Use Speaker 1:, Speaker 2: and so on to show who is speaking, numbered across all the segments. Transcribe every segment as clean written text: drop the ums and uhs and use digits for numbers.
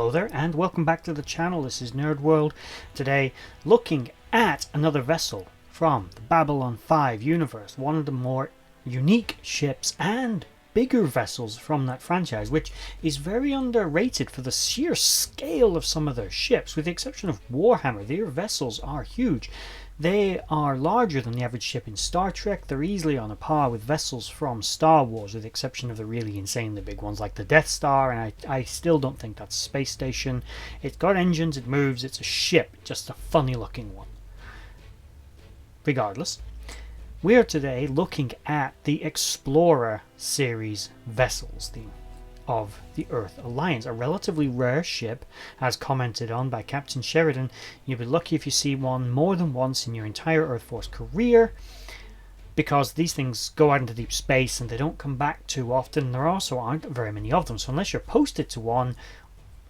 Speaker 1: Hello there and welcome back to the channel. This is Nerd World. Today looking at another vessel from the Babylon 5 universe, one of the more unique ships and bigger vessels from that franchise, which is very underrated for the sheer scale of some of their ships. With the exception of Warhammer, their vessels are huge. They are larger than the average ship in Star Trek. They're easily on a par with vessels from Star Wars, with the exception of the really insanely big ones like the Death Star, and I still don't think that's a space station. It's got engines, it moves, it's a ship, just a funny looking one. Regardless, we are today looking at the Explorer series vessels of the Earth Alliance, a relatively rare ship, as commented on by Captain Sheridan. You'll be lucky if you see one more than once in your entire Earth Force career, because these things go out into deep space and they don't come back too often. There also aren't very many of them, so unless you're posted to one,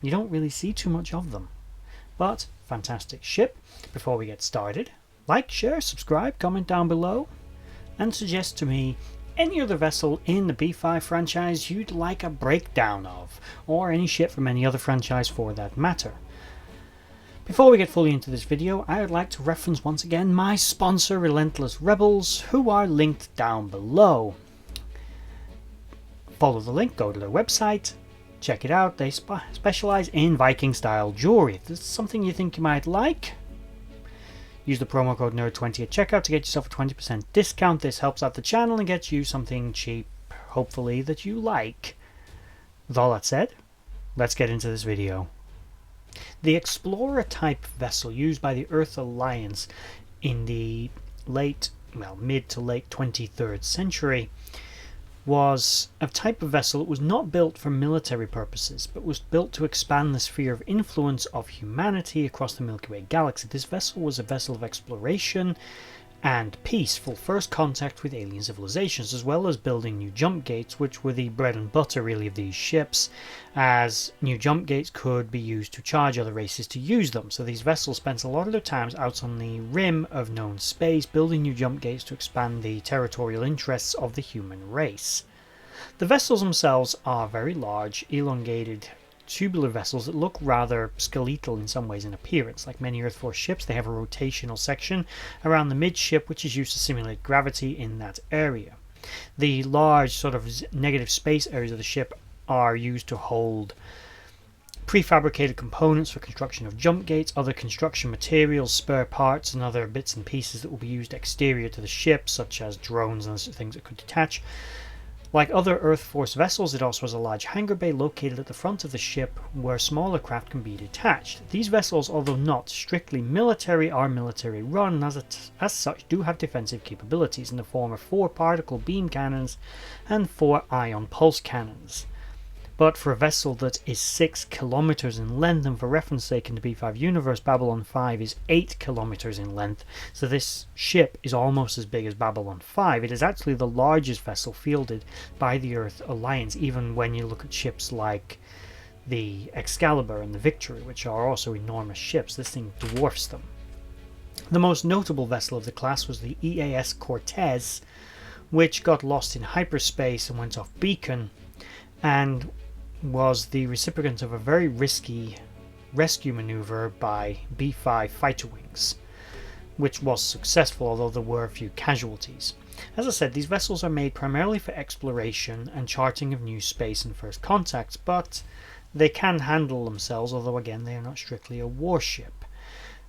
Speaker 1: you don't really see too much of them. But fantastic ship. Before we get started, like, share, subscribe, comment down below, and suggest to me any other vessel in the B5 franchise you'd like a breakdown of, or any ship from any other franchise for that matter. Before we get fully into this video, I would like to reference once again my sponsor, Relentless Rebels, who are linked down below. Follow the link, go to their website, check it out. They specialize in Viking style jewelry. If this is something you think you might like, use the promo code NERD20 at checkout to get yourself a 20% discount. This helps out the channel and gets you something cheap, hopefully, that you like. With all that said, let's get into this video. The Explorer type vessel used by the Earth Alliance in the mid to late 23rd century was a type of vessel that was not built for military purposes, but was built to expand the sphere of influence of humanity across the Milky Way galaxy. This vessel was a vessel of exploration and peaceful first contact with alien civilizations, as well as building new jump gates, which were the bread and butter really of these ships, as new jump gates could be used to charge other races to use them. So these vessels spent a lot of their time out on the rim of known space, building new jump gates to expand the territorial interests of the human race. The vessels themselves are very large, elongated, tubular vessels that look rather skeletal in some ways in appearance. Like many Earth Force ships, they have a rotational section around the midship, which is used to simulate gravity in that area. The large sort of negative space areas of the ship are used to hold prefabricated components for construction of jump gates, other construction materials, spare parts, and other bits and pieces that will be used exterior to the ship, such as drones and things that could detach. Like other Earth Force vessels, it also has a large hangar bay located at the front of the ship where smaller craft can be detached. These vessels, although not strictly military, are military run, and as such do have defensive capabilities in the form of 4 particle beam cannons and 4 ion pulse cannons. But for a vessel that is 6 kilometers in length, and for reference sake in the B5 universe, Babylon 5 is 8 kilometers in length, so this ship is almost as big as Babylon 5. It is actually the largest vessel fielded by the Earth Alliance, even when you look at ships like the Excalibur and the Victory, which are also enormous ships. This thing dwarfs them. The most notable vessel of the class was the EAS Cortez, which got lost in hyperspace and went off beacon, and was the recipient of a very risky rescue maneuver by B5 fighter wings, which was successful, although there were a few casualties. As I said, these vessels are made primarily for exploration and charting of new space and first contacts, but they can handle themselves, although again they are not strictly a warship.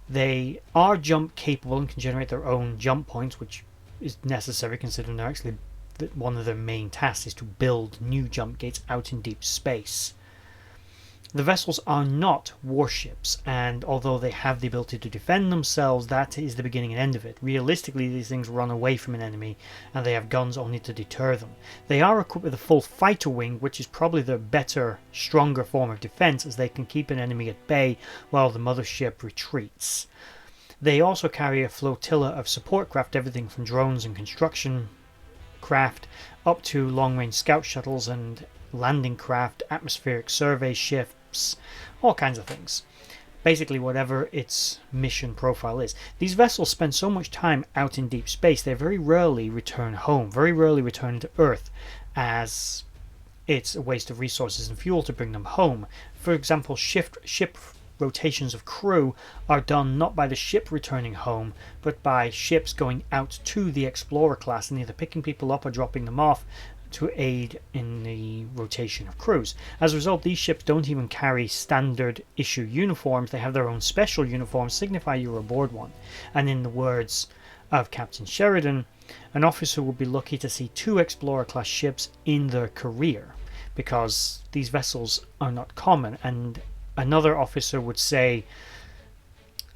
Speaker 1: They are jump capable and can generate their own jump points, which is necessary considering they're actually one of their main tasks is to build new jump gates out in deep space. The vessels are not warships, and although they have the ability to defend themselves, that is the beginning and end of it. Realistically, these things run away from an enemy, and they have guns only to deter them. They are equipped with a full fighter wing, which is probably the better, stronger form of defense, as they can keep an enemy at bay while the mothership retreats. They also carry a flotilla of support craft, everything from drones and construction craft up to long-range scout shuttles and landing craft, atmospheric survey ships, all kinds of things. Basically whatever its mission profile is. These vessels spend so much time out in deep space, they very rarely return home, very rarely return to Earth, as it's a waste of resources and fuel to bring them home. For example, ship rotations of crew are done not by the ship returning home, but by ships going out to the Explorer class and either picking people up or dropping them off to aid in the rotation of crews. As a result, these ships don't even carry standard issue uniforms. They have their own special uniforms, signify you're aboard one. And in the words of Captain Sheridan, an officer would be lucky to see 2 Explorer class ships in their career, because these vessels are not common. And another officer would say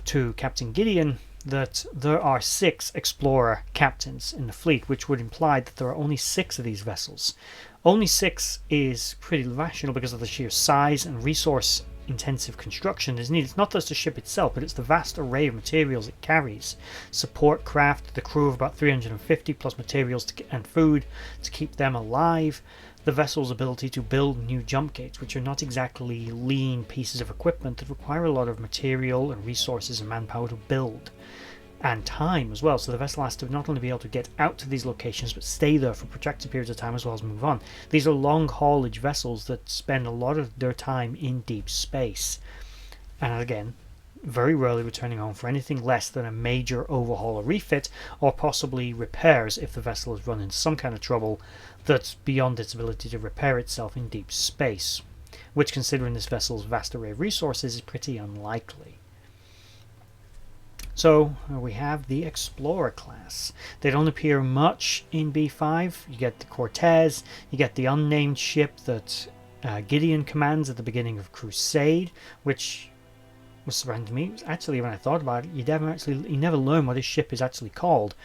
Speaker 1: to Captain Gideon that there are 6 Explorer captains in the fleet, which would imply that there are only 6 of these vessels. Only 6 is pretty rational because of the sheer size and resource intensive construction is needed. It's not just the ship itself, but it's the vast array of materials it carries. Support craft, the crew of about 350 plus materials and food to keep them alive. The vessel's ability to build new jump gates, which are not exactly lean pieces of equipment that require a lot of material and resources and manpower to build, and time as well. So the vessel has to not only be able to get out to these locations, but stay there for protracted periods of time as well as move on. These are long haulage vessels that spend a lot of their time in deep space, and again, very rarely returning home for anything less than a major overhaul or refit, or possibly repairs if the vessel has run into some kind of trouble that's beyond its ability to repair itself in deep space, which, considering this vessel's vast array of resources, is pretty unlikely. So we have the Explorer class. They don't appear much in B5. You get the Cortez, you get the unnamed ship that Gideon commands at the beginning of Crusade, which was surrounding me. Actually, when I thought about it, you never learn what his ship is actually called,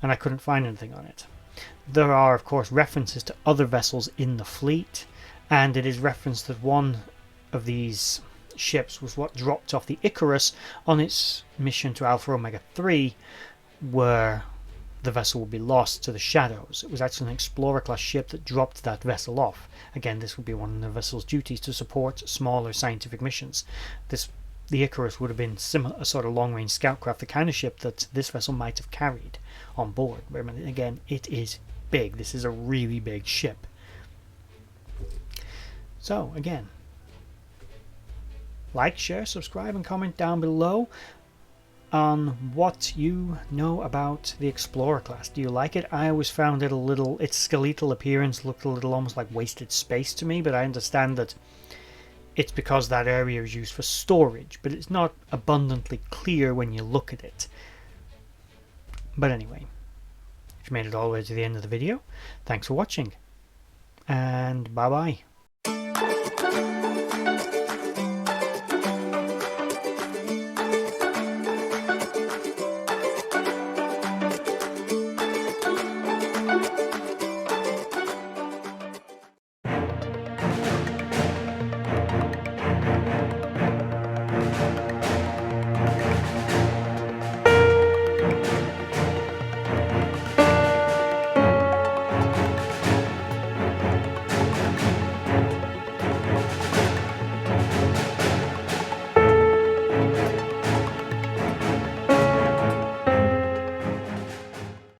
Speaker 1: and I couldn't find anything on it. There are, of course, references to other vessels in the fleet, and it is referenced that one of these ships was what dropped off the Icarus on its mission to Alpha Omega 3, where the vessel would be lost to the shadows. It was actually an Explorer class ship that dropped that vessel off. Again, this would be one of the vessel's duties, to support smaller scientific missions. The Icarus would have been a sort of long-range scout craft, the kind of ship that this vessel might have carried on board. But again, it is big. This is a really big ship. So again, like, share, subscribe, and comment down below on what you know about the Explorer class. Do you like it? I always found it its skeletal appearance looked a little almost like wasted space to me, but I understand that it's because that area is used for storage, but it's not abundantly clear when you look at it. But anyway, if you made it all the way to the end of the video, thanks for watching, and bye bye.